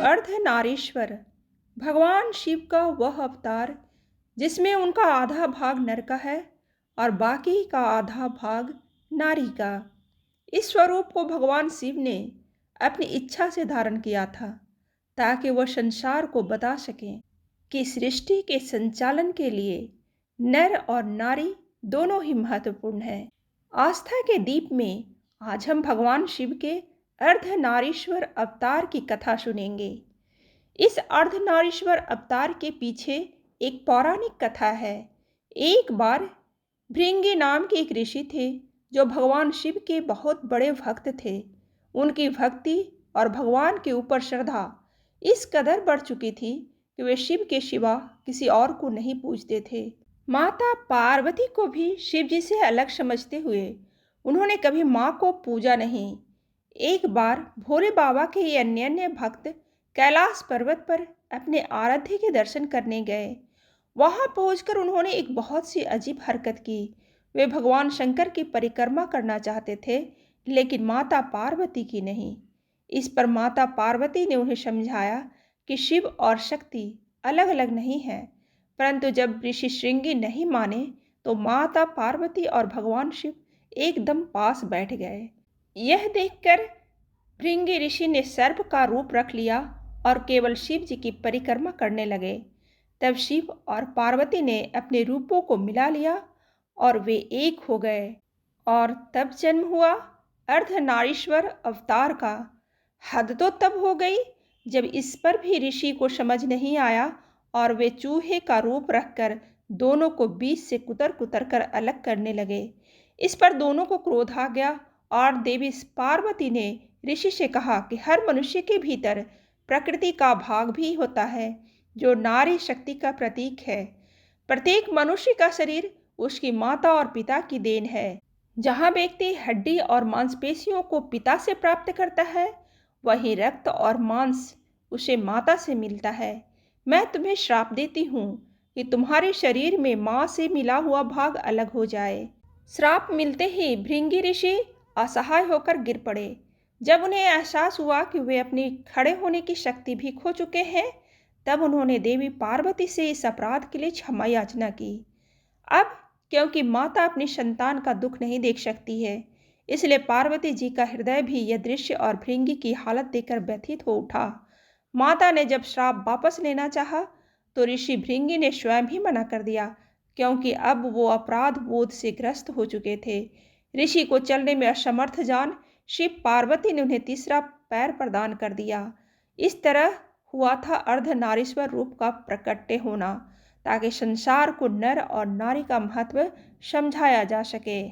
अर्धनारीश्वर भगवान शिव का वह अवतार जिसमें उनका आधा भाग नर का है और बाकी का आधा भाग नारी का। इस स्वरूप को भगवान शिव ने अपनी इच्छा से धारण किया था ताकि वह संसार को बता सकें कि सृष्टि के संचालन के लिए नर और नारी दोनों ही महत्वपूर्ण हैं। आस्था के दीप में आज हम भगवान शिव के अर्धनारीश्वर अवतार की कथा सुनेंगे। इस अर्धनारीश्वर अवतार के पीछे एक पौराणिक कथा है। एक बार भृंगी नाम के एक ऋषि थे जो भगवान शिव के बहुत बड़े भक्त थे। उनकी भक्ति और भगवान के ऊपर श्रद्धा इस कदर बढ़ चुकी थी कि वे शिव के सिवा किसी और को नहीं पूजते थे। माता पार्वती को भी शिव जी से अलग समझते हुए उन्होंने कभी माँ को पूजा नहीं। एक बार भोले बाबा के ये अन्य भक्त कैलाश पर्वत पर अपने आराध्य के दर्शन करने गए। वहां पहुंचकर उन्होंने एक बहुत सी अजीब हरकत की। वे भगवान शंकर की परिक्रमा करना चाहते थे लेकिन माता पार्वती की नहीं। इस पर माता पार्वती ने उन्हें समझाया कि शिव और शक्ति अलग अलग नहीं है, परंतु जब ऋषि श्रृंगी नहीं माने तो माता पार्वती और भगवान शिव एकदम पास बैठ गए। यह देखकर भृंगी ऋषि ने सर्प का रूप रख लिया और केवल शिव जी की परिक्रमा करने लगे। तब शिव और पार्वती ने अपने रूपों को मिला लिया और वे एक हो गए और तब जन्म हुआ अर्धनारीश्वर अवतार का। हद तो तब हो गई जब इस पर भी ऋषि को समझ नहीं आया और वे चूहे का रूप रखकर दोनों को बीच से कुतर कुतर कर अलग करने लगे। इस पर दोनों को क्रोध आ गया और देवी पार्वती ने ऋषि से कहा कि हर मनुष्य के भीतर प्रकृति का भाग भी होता है जो नारी शक्ति का प्रतीक है। प्रत्येक मनुष्य का शरीर उसकी माता और पिता की देन है। जहाँ व्यक्ति हड्डी और मांसपेशियों को पिता से प्राप्त करता है, वहीं रक्त और मांस उसे माता से मिलता है। मैं तुम्हें श्राप देती हूँ कि तुम्हारे शरीर में माँ से मिला हुआ भाग अलग हो जाए। श्राप मिलते ही भृंगी ऋषि असहाय होकर गिर पड़े। जब उन्हें एहसास हुआ कि वे अपनी खड़े होने की शक्ति भी खो चुके हैं, तब उन्होंने देवी पार्वती से इस अपराध के लिए क्षमा याचना की। अब क्योंकि माता अपनी संतान का दुख नहीं देख सकती है, इसलिए पार्वती जी का हृदय भी यह दृश्य और भृंगी की हालत देखकर व्यथित हो उठा। माता ने जब श्राप वापस लेना चाहा तो ऋषि भृंगी ने स्वयं ही मना कर दिया, क्योंकि अब वो अपराध बोध से ग्रस्त हो चुके थे। ऋषि को चलने में असमर्थ जान शिव पार्वती ने उन्हें तीसरा पैर प्रदान कर दिया। इस तरह हुआ था अर्धनारीश्वर रूप का प्रकट्य होना, ताकि संसार को नर और नारी का महत्व समझाया जा सके।